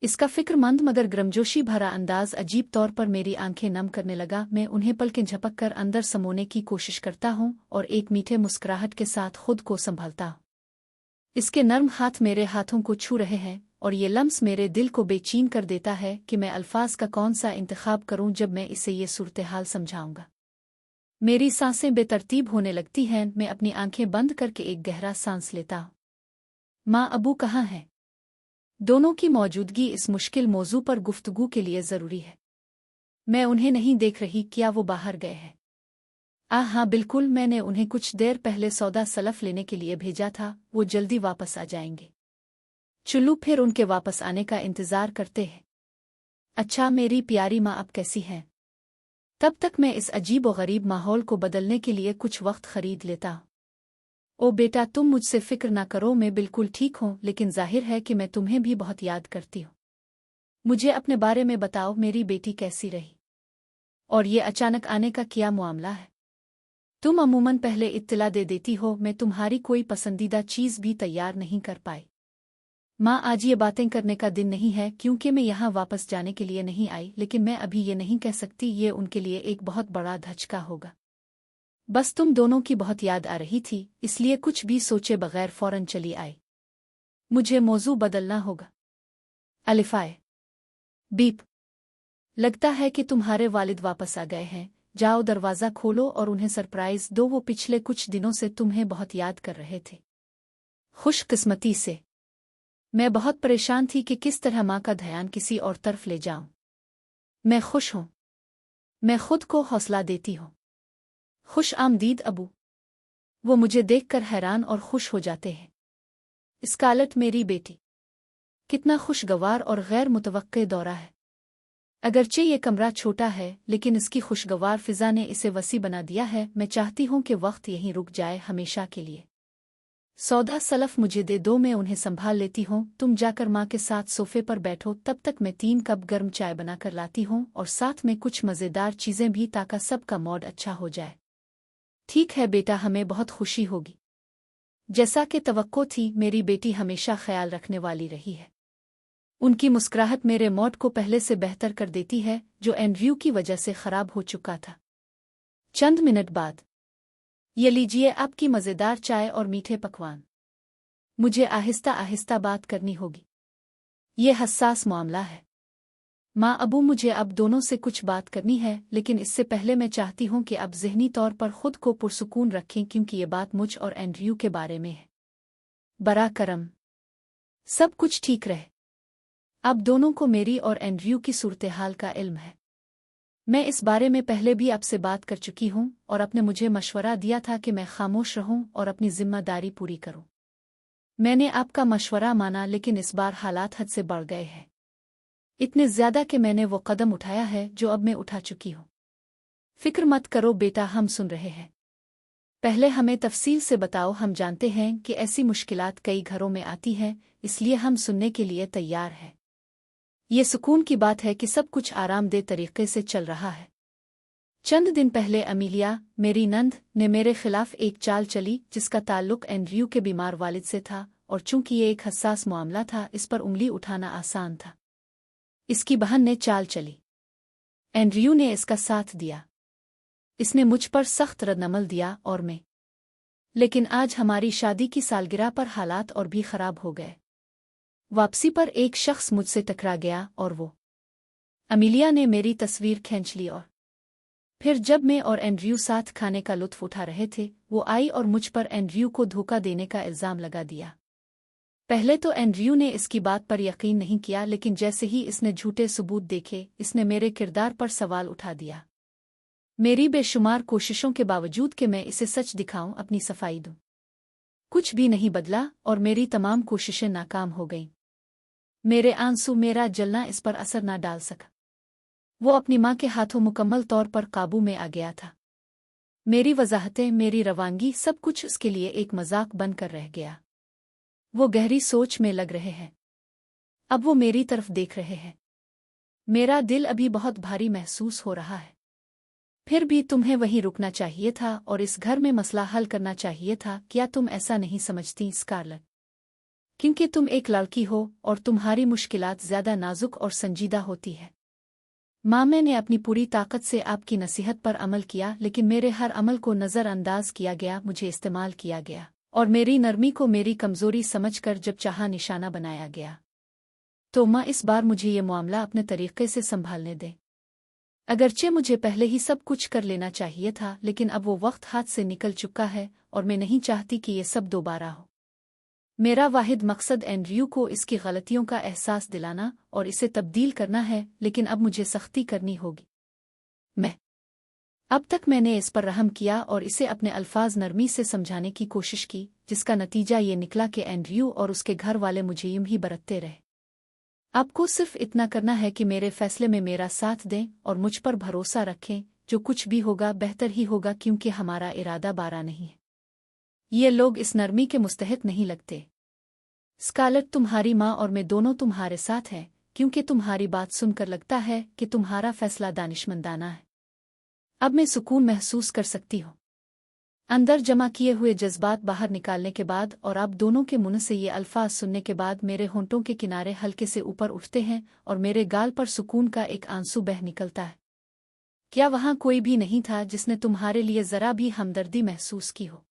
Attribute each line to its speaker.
Speaker 1: इसका फिक्रमंद मगर गर्मजोशी भरा अंदाज अजीब तौर पर मेरी आंखें नम करने लगा। मैं उन्हें पलकें झपक कर अंदर समोने की कोशिश करता हूँ और एक मीठे मुस्कुराहट के साथ खुद को संभालता हूँ। इसके नर्म हाथ मेरे हाथों को छू रहे हैं और ये लम्स मेरे दिल को बेचैन कर देता है कि मैं अल्फाज का कौन सा इंतखाब करूं जब मैं इसे ये सूरत-ए-हाल समझाऊंगा। मेरी सांसें बेतरतीब होने लगती हैं। मैं अपनी आंखें बंद करके एक गहरा सांस लेता हूं। माँ अबू कहाँ हैं? दोनों की मौजूदगी इस मुश्किल मौजू पर गुफ्तगू के लिए ज़रूरी है। मैं उन्हें नहीं देख रही। क्या वो बाहर गए हैं? हाँ बिल्कुल, मैंने उन्हें कुछ देर पहले सौदा सलफ लेने के लिए भेजा था। वो जल्दी वापस आ जाएंगे। चुल्लू फिर उनके वापस आने का इंतज़ार करते हैं। अच्छा मेरी प्यारी माँ अब कैसी हैं? तब तक मैं इस अजीब व गरीब माहौल को बदलने के लिए कुछ वक्त खरीद लेता हूँ। ओ बेटा तुम मुझसे फिक्र ना करो, मैं बिल्कुल ठीक हूँ, लेकिन जाहिर है कि मैं तुम्हें भी बहुत याद करती हूँ। मुझे अपने बारे में बताओ, मेरी बेटी कैसी रही? और ये अचानक आने का क्या मामला है? तुम अमूमन पहले इत्तला दे देती हो। मैं तुम्हारी कोई पसंदीदा चीज़ भी तैयार नहीं कर पाई। माँ आज ये बातें करने का दिन नहीं है, क्योंकि मैं यहाँ वापस जाने के लिए नहीं आई, लेकिन मैं अभी ये नहीं कह सकती। ये उनके लिए एक बहुत बड़ा धचका होगा। बस तुम दोनों की बहुत याद आ रही थी, इसलिए कुछ भी सोचे बगैर फौरन चली आई। मुझे मौजू बदलना होगा। अलिफ़ाए बीप। लगता है कि तुम्हारे वालिद वापस आ गए हैं। जाओ दरवाज़ा खोलो और उन्हें सरप्राइज़ दो। वो पिछले कुछ दिनों से तुम्हें बहुत याद कर रहे थे। खुशकिस्मती से मैं बहुत परेशान थी कि किस तरह माँ का ध्यान किसी और तरफ ले जाऊं। मैं खुश हूं। मैं खुद को हौसला देती हूं। खुश आमदीद अबू। वो मुझे देखकर हैरान और खुश हो जाते हैं। स्कारलेट मेरी बेटी, कितना खुशगवार और गैर मुतवक्के दौरा है। अगरचे ये कमरा छोटा है, लेकिन इसकी खुशगवार फिजा ने इसे वसी बना दिया है। मैं चाहती हूं कि वक्त यहीं रुक जाए हमेशा के लिए। सौदा सलफ मुझे दे दो, मैं उन्हें संभाल लेती हूँ। तुम जाकर माँ के साथ सोफे पर बैठो, तब तक मैं 3 कप गर्म चाय बनाकर लाती हूँ और साथ में कुछ मज़ेदार चीज़ें भी, ताकि सबका मूड अच्छा हो जाए। ठीक है बेटा, हमें बहुत खुशी होगी। जैसा कि तवक्को थी, मेरी बेटी हमेशा ख्याल रखने वाली रही है। उनकी मुस्कुराहट मेरे मूड को पहले से बेहतर कर देती है, जो एंड्रयू की वजह से खराब हो चुका था। चंद मिनट बाद, ये लीजिए आपकी मज़ेदार चाय और मीठे पकवान। मुझे आहिस्ता आहिस्ता बात करनी होगी। ये हसास मामला है। माँ अबू, मुझे अब दोनों से कुछ बात करनी है, लेकिन इससे पहले मैं चाहती हूँ कि आप ज़हनी तौर पर खुद को पुरसुकून रखें, क्योंकि ये बात मुझ और एंड्रयू के बारे में है। बरा करम, सब कुछ ठीक रहे। अब दोनों को मेरी और एंड्रयू की सूरत-ए-हाल का इल्म है। मैं इस बारे में पहले भी आपसे बात कर चुकी हूँ और आपने मुझे मशवरा दिया था कि मैं खामोश रहूँ और अपनी जिम्मेदारी पूरी करूँ। मैंने आपका मशवरा माना, लेकिन इस बार हालात हद से बढ़ गए हैं। इतने ज़्यादा कि मैंने वो कदम उठाया है जो अब मैं उठा चुकी हूँ। फिक्र मत करो बेटा, हम सुन रहे हैं। पहले हमें तफसील से बताओ। हम जानते हैं कि ऐसी मुश्किलात कई घरों में आती हैं, इसलिए हम सुनने के लिए तैयार हैं। ये सुकून की बात है कि सब कुछ आरामदेह तरीके से चल रहा है। चंद दिन पहले अमीलिया, मेरी नंद, ने मेरे खिलाफ एक चाल चली जिसका ताल्लुक एंड्रयू के बीमार वालिद से था, और चूंकि ये एक हसास मामला था, इस पर उंगली उठाना आसान था। इसकी बहन ने चाल चली। एंड्रयू ने इसका साथ दिया। इसने मुझ पर सख्त रद्दअमल दिया और मैं। लेकिन आज हमारी शादी की सालगिरह पर हालात और भी खराब हो गए। वापसी पर एक शख्स मुझसे टकरा गया और वो अमीलिया ने मेरी तस्वीर खींच ली, और फिर जब मैं और एंड्रयू साथ खाने का लुत्फ उठा रहे थे, वो आई और मुझ पर एंड्रयू को धोखा देने का इल्ज़ाम लगा दिया। पहले तो एंड्रयू ने इसकी बात पर यकीन नहीं किया, लेकिन जैसे ही इसने झूठे सबूत देखे, इसने मेरे किरदार पर सवाल उठा दिया। मेरी बेशुमार कोशिशों के बावजूद कि मैं इसे सच दिखाऊं, अपनी सफाई दूं, कुछ भी नहीं बदला और मेरी तमाम कोशिशें नाकाम हो गईं। मेरे आंसू, मेरा जलना इस पर असर न डाल सका। वो अपनी माँ के हाथों मुकम्मल तौर पर काबू में आ गया था। मेरी वजाहतें, मेरी रवानगी, सब कुछ उसके लिए एक मजाक बनकर रह गया। वो गहरी सोच में लग रहे हैं। अब वो मेरी तरफ देख रहे हैं। मेरा दिल अभी बहुत भारी महसूस हो रहा है। फिर भी तुम्हें वहीं रुकना चाहिए था और इस घर में मसला हल करना चाहिए था। क्या तुम ऐसा नहीं समझती स्कारलेट? क्योंकि तुम एक लड़की हो और तुम्हारी मुश्किलात ज़्यादा नाजुक और संजीदा होती है। माँ, मैंने अपनी पूरी ताकत से आपकी नसीहत पर अमल किया, लेकिन मेरे हर अमल को नज़रअंदाज किया गया, मुझे इस्तेमाल किया गया और मेरी नरमी को मेरी कमज़ोरी समझकर जब चाहा निशाना बनाया गया। तो माँ, इस बार मुझे ये मामला अपने तरीक़े से संभालने दे। अगरचे मुझे पहले ही सब कुछ कर लेना चाहिए था, लेकिन अब वो वक्त हाथ से निकल चुका है और मैं नहीं चाहती कि ये सब दोबारा हो। मेरा वाहिद मकसद एंड्रयू को इसकी गलतियों का एहसास दिलाना और इसे तब्दील करना है, लेकिन अब मुझे सख्ती करनी होगी। अब तक मैंने इस पर रहम किया और इसे अपने अल्फाज नरमी से समझाने की कोशिश की, जिसका नतीजा ये निकला कि एंड्रयू और उसके घर वाले मुझे यूं ही बरतते रहे। आपको सिर्फ इतना करना है कि मेरे फैसले में मेरा साथ दें और मुझ पर भरोसा रखें। जो कुछ भी होगा बेहतर ही होगा, क्योंकि हमारा इरादा बारा नहीं है। ये लोग इस नरमी के मुस्तहिक नहीं लगते। स्कारलेट, तुम्हारी माँ और मैं दोनों तुम्हारे साथ हैं, क्योंकि तुम्हारी बात सुनकर लगता है कि तुम्हारा फैसला दानिशमंदाना है। अब मैं सुकून महसूस कर सकती हूँ। अंदर जमा किए हुए जज्बात बाहर निकालने के बाद और आप दोनों के मुंह से ये अल्फाज सुनने के बाद मेरे होंठों के किनारे हल्के से ऊपर उठते हैं और मेरे गाल पर सुकून का एक आंसू बह निकलता है। क्या वहाँ कोई भी नहीं था जिसने तुम्हारे लिए ज़रा भी हमदर्दी महसूस की हो?